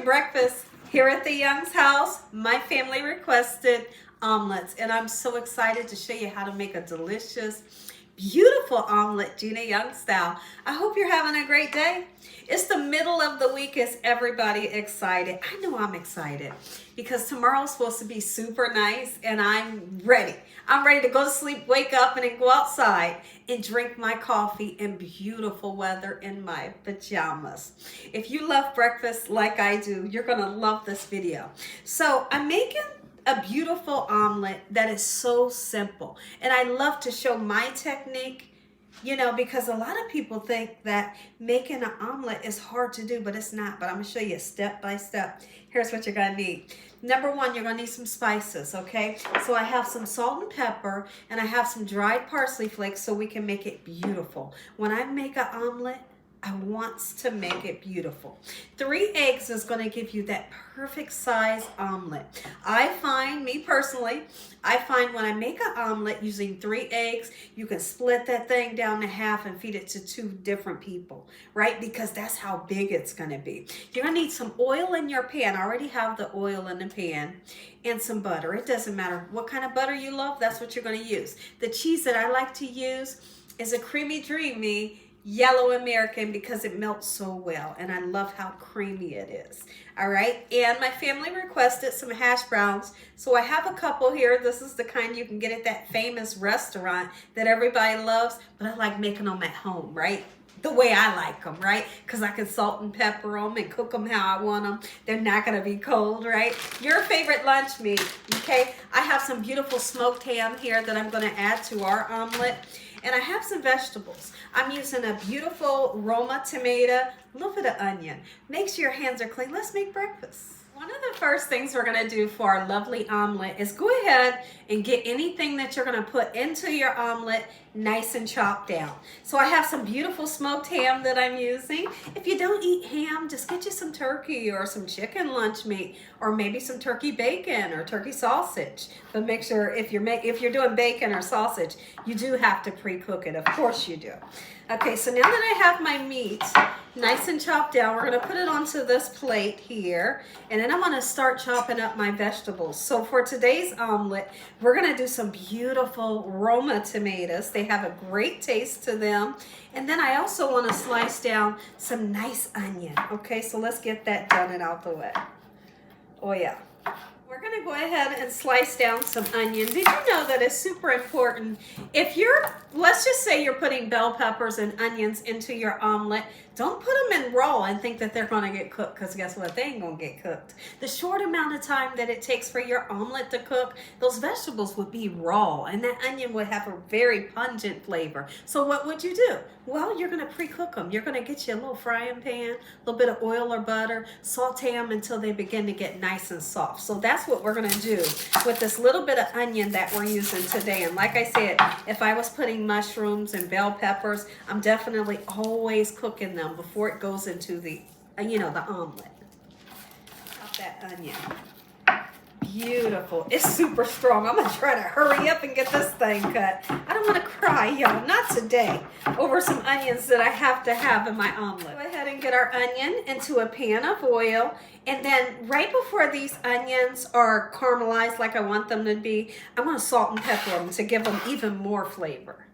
breakfast here at the Young's house. My family requested omelets, and I'm so excited to show you how to make a delicious, beautiful omelet, Gina Young style. I hope you're having a great day. It's the middle of the week. Is everybody excited? I know I'm excited because tomorrow's supposed to be super nice, and I'm ready. I'm ready to go to sleep, wake up, and then go outside and drink my coffee in beautiful weather in my pajamas. If you love breakfast like I do, you're gonna love this video. So I'm making a beautiful omelet that is so simple, and I love to show my technique, you know, because a lot of people think that making an omelet is hard to do, but it's not. But I'm gonna show you step by step. Here's what you're gonna need. Number one, you're gonna need some spices, okay? So I have some salt and pepper, and I have some dried parsley flakes so we can make it beautiful. When I make an omelet, I want to make it beautiful. 3 eggs is going to give you that perfect size omelet. I find, me personally, I find when I make an omelet using 3 eggs, you can split that thing down to half and feed it to 2 different people, right? Because that's how big it's going to be. You're going to need some oil in your pan. I already have the oil in the pan, and some butter. It doesn't matter what kind of butter you love, that's what you're going to use. The cheese that I like to use is a creamy, dreamy yellow American because it melts so well, and I love how creamy it is. All right, and my family requested some hash browns, so I have a couple here. This is the kind you can get at that famous restaurant that everybody loves, but I like making them at home, right? The way I like them, right? Because I can salt and pepper them and cook them how I want them. They're not going to be cold, right? Your favorite lunch meat, okay? I have some beautiful smoked ham here that I'm going to add to our omelet. And I have some vegetables. I'm using a beautiful Roma tomato, a little bit of onion. Make sure your hands are clean. Let's make breakfast. One of the first things we're gonna do for our lovely omelet is go ahead and get anything that you're gonna put into your omelet nice and chopped down. So I have some beautiful smoked ham that I'm using. If you don't eat ham, just get you some turkey or some chicken lunch meat, or maybe some turkey bacon or turkey sausage. But make sure if you're doing bacon or sausage, you do have to pre-cook it. Of course you do. Okay, so now that I have my meat nice and chopped down, we're gonna put it onto this plate here, and then I'm gonna start chopping up my vegetables. So for today's omelet, we're gonna do some beautiful Roma tomatoes. They have a great taste to them. And then I also wanna slice down some nice onion. Okay, so let's get that done and out the way. Oh yeah. We're gonna go ahead and slice down some onion. Did you know that it's super important? If let's just say you're putting bell peppers and onions into your omelet, don't put them in raw and think that they're gonna get cooked, because guess what? They ain't gonna get cooked. The short amount of time that it takes for your omelet to cook, those vegetables would be raw, and that onion would have a very pungent flavor. So what would you do? Well, you're gonna pre-cook them. You're gonna get you a little frying pan, a little bit of oil or butter, saute them until they begin to get nice and soft. So that's what we're gonna do with this little bit of onion that we're using today. And like I said, if I was putting mushrooms and bell peppers, I'm definitely always cooking them before it goes into the, the omelet. Chop that onion. Beautiful. It's super strong. I'm gonna try to hurry up and get this thing cut. I don't want to cry, y'all, not today, over some onions that I have to have in my omelet. Go ahead and get our onion into a pan of oil, and then right before these onions are caramelized like I want them to be, I'm gonna salt and pepper them to give them even more flavor.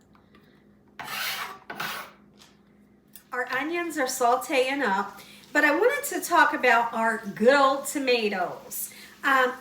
Our onions are sauteing up, but I wanted to talk about our good old tomatoes.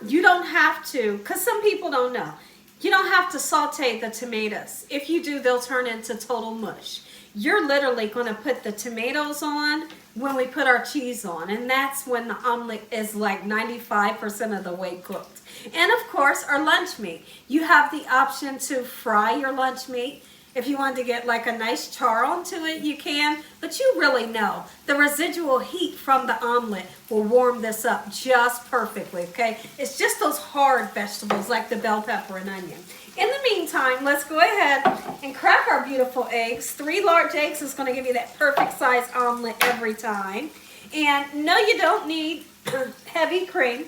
You don't have to, because some people don't know, you don't have to saute the tomatoes. If you do, they'll turn into total mush. You're literally going to put the tomatoes on when we put our cheese on, and that's when the omelet is like 95% of the way cooked. And of course, our lunch meat. You have the option to fry your lunch meat. If you want to get like a nice char onto it, you can, but you really know the residual heat from the omelet will warm this up just perfectly, okay? It's just those hard vegetables like the bell pepper and onion. In the meantime, let's go ahead and crack our beautiful eggs. 3 large eggs is gonna give you that perfect size omelet every time. And no, you don't need heavy cream.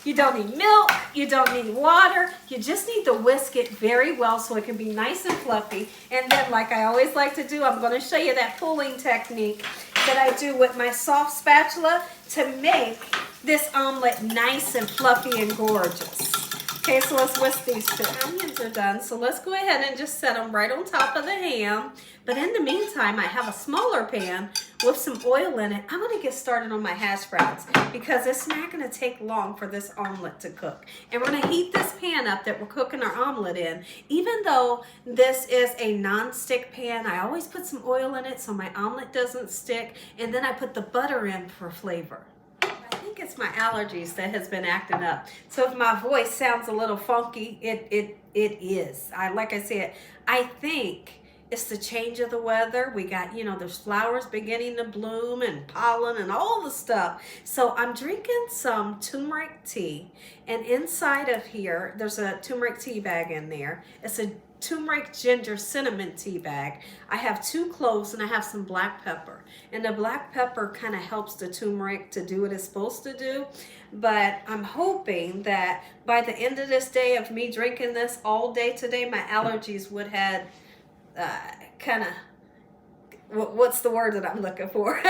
You don't need milk, you don't need water, you just need to whisk it very well so it can be nice and fluffy. And then, like I always like to do, I'm going to show you that pulling technique. that I do with my soft spatula to make this omelet nice and fluffy and gorgeous. Okay, so let's whisk these two. Onions are done, so let's go ahead and just set them right on top of the ham. But in the meantime, I have a smaller pan with some oil in it. I'm gonna get started on my hash browns because it's not gonna take long for this omelet to cook. And we're gonna heat this pan up that we're cooking our omelet in. Even though this is a non-stick pan, I always put some oil in it so my omelet doesn't stick, and then I put the butter in for flavor. I think it's my allergies that has been acting up. So if my voice sounds a little funky, it is. Like I said, I think it's the change of the weather. We got, there's flowers beginning to bloom and pollen and all the stuff. So I'm drinking some turmeric tea, and inside of here, there's a turmeric tea bag in there. It's a turmeric ginger cinnamon tea bag. I have 2 cloves and I have some black pepper, and the black pepper kind of helps the turmeric to do what it's supposed to do. But I'm hoping that by the end of this day of me drinking this all day today, my allergies would have kind of, what's the word that I'm looking for,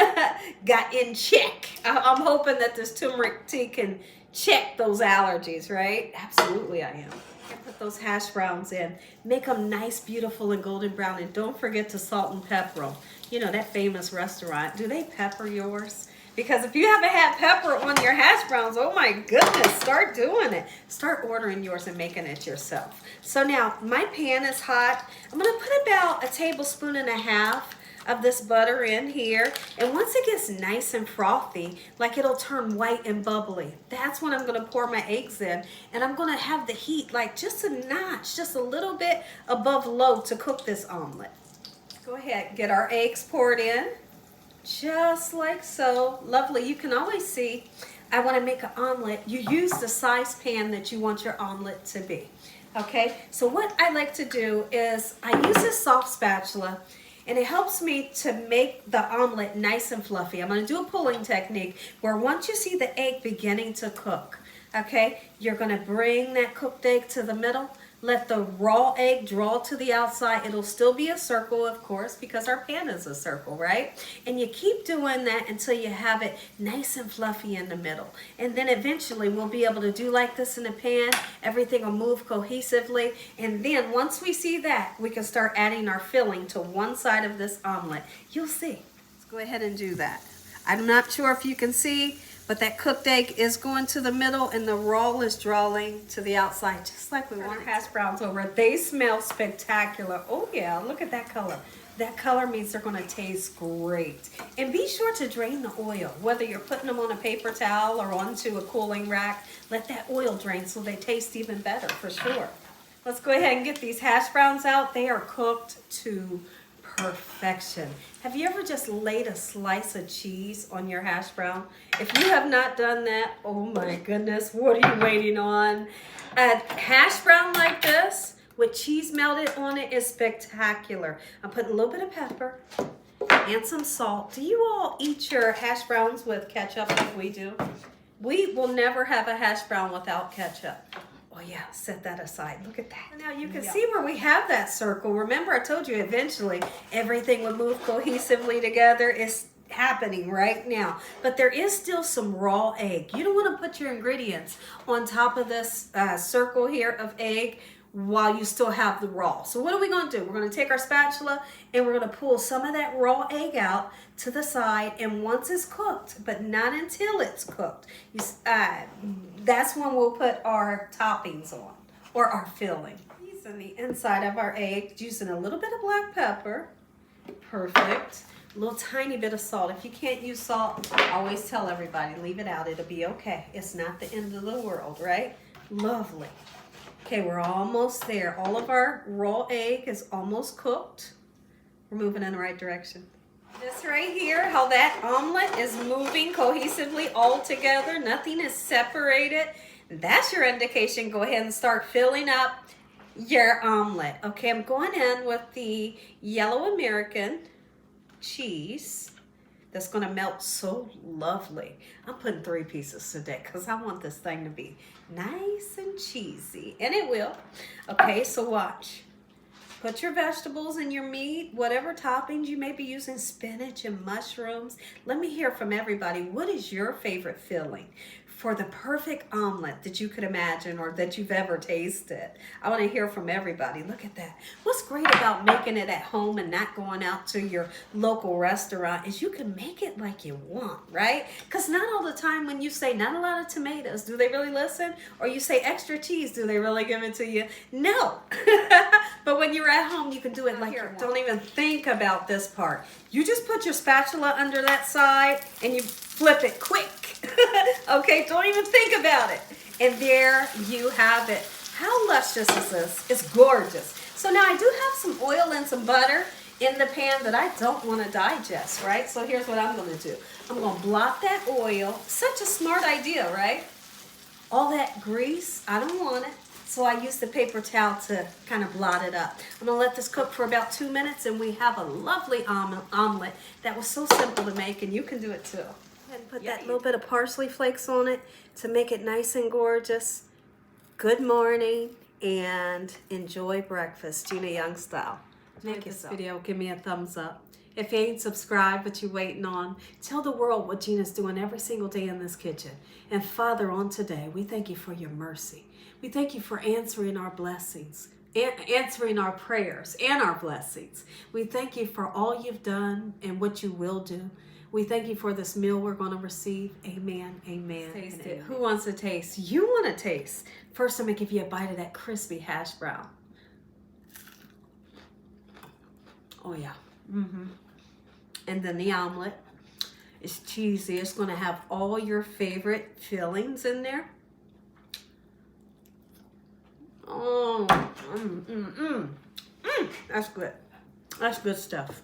got in check. I'm hoping that this turmeric tea can check those allergies, right? Absolutely I am. Put those hash browns in. Make them nice, beautiful, and golden brown. And don't forget to salt and pepper them. You know, that famous restaurant. Do they pepper yours? Because if you haven't had pepper on your hash browns, oh my goodness, start doing it. Start ordering yours and making it yourself. So now, my pan is hot. I'm going to put about 1.5 tablespoons of this butter in here, and once it gets nice and frothy, like it'll turn white and bubbly, that's when I'm going to pour my eggs in, and I'm going to have the heat like just a notch, just a little bit above low to cook this omelet. Go ahead, get our eggs poured in, just like so. Lovely. You can always see, I want to make an omelet. You use the size pan that you want your omelet to be. Okay, so what I like to do is I use this soft spatula, and it helps me to make the omelet nice and fluffy. I'm going to do a pulling technique where once you see the egg beginning to cook, okay, you're going to bring that cooked egg to the middle. Let the raw egg draw to the outside. It'll still be a circle, of course, because our pan is a circle, right? And you keep doing that until you have it nice and fluffy in the middle. And then eventually we'll be able to do like this in the pan. Everything will move cohesively. And then once we see that, we can start adding our filling to one side of this omelet. You'll see. Let's go ahead and do that. I'm not sure if you can see, but that cooked egg is going to the middle and the raw is drawing to the outside, just like we want our hash browns over. They smell spectacular. Oh yeah, look at that color. That color means they're gonna taste great. And be sure to drain the oil, whether you're putting them on a paper towel or onto a cooling rack. Let that oil drain so they taste even better, for sure. Let's go ahead and get these hash browns out. They are cooked to perfection. Have you ever just laid a slice of cheese on your hash brown? If you have not done that, oh my goodness, what are you waiting on? A hash brown like this with cheese melted on it is spectacular. I'm putting a little bit of pepper and some salt. Do you all eat your hash browns with ketchup like we do? We will never have a hash brown without ketchup. Oh yeah, set that aside. Look at that. Now you can see where we have that circle. Remember, I told you eventually everything would move cohesively together. It's happening right now. But there is still some raw egg. You don't want to put your ingredients on top of this circle here of egg while you still have the raw. So what are we going to do? We're going to take our spatula and we're going to pull some of that raw egg out to the side, and once it's cooked, but not until it's cooked, that's when we'll put our toppings on, or our filling. Using the inside of our egg, using a little bit of black pepper. Perfect. A little tiny bit of salt. If you can't use salt, I always tell everybody, leave it out. It'll be okay. It's not the end of the world, right? Lovely. Okay, we're almost there. All of our raw egg is almost cooked. We're moving in the right direction. This right here, how that omelet is moving cohesively all together. Nothing is separated. That's your indication. Go ahead and start filling up your omelet. Okay, I'm going in with the yellow American cheese. That's going to melt so lovely. I'm putting 3 pieces today because I want this thing to be nice and cheesy. And it will. Okay, so watch. Put your vegetables and your meat, whatever toppings you may be using, spinach and mushrooms. Let me hear from everybody. What is your favorite filling for the perfect omelet that you could imagine or that you've ever tasted? I want to hear from everybody. Look at that. What's great about making it at home and not going out to your local restaurant is you can make it like you want, right? Because not all the time when you say not a lot of tomatoes, do they really listen? Or you say extra cheese, do they really give it to you? No. But when you're at home, you can do it like you want. Don't even think about this part. You just put your spatula under that side and you flip it quick. Okay, don't even think about it. And there you have it. How luscious is this? It's gorgeous. So now I do have some oil and some butter in the pan that I don't want to digest, right? So here's what I'm going to do. I'm going to blot that oil. Such a smart idea, right? All that grease, I don't want it. So I use the paper towel to kind of blot it up. I'm going to let this cook for about 2 minutes and we have a lovely omelet that was so simple to make, and you can do it too. And put that little bit of parsley flakes on it to make it nice and gorgeous. Good morning and enjoy breakfast, Gina Young style. Make this video, give me a thumbs up. If you ain't subscribed, but you're waiting on, tell the world what Gina's doing every single day in this kitchen. And Father, on today, we thank you for your mercy. We thank you for answering our blessings, answering our prayers and our blessings. We thank you for all you've done and what you will do. We thank you for this meal we're going to receive. Amen, amen. Taste it. Who wants to taste? You want to taste. First, I'm going to give you a bite of that crispy hash brown. Oh, yeah. And then the omelet is cheesy. It's going to have all your favorite fillings in there. Oh, that's good. That's good stuff.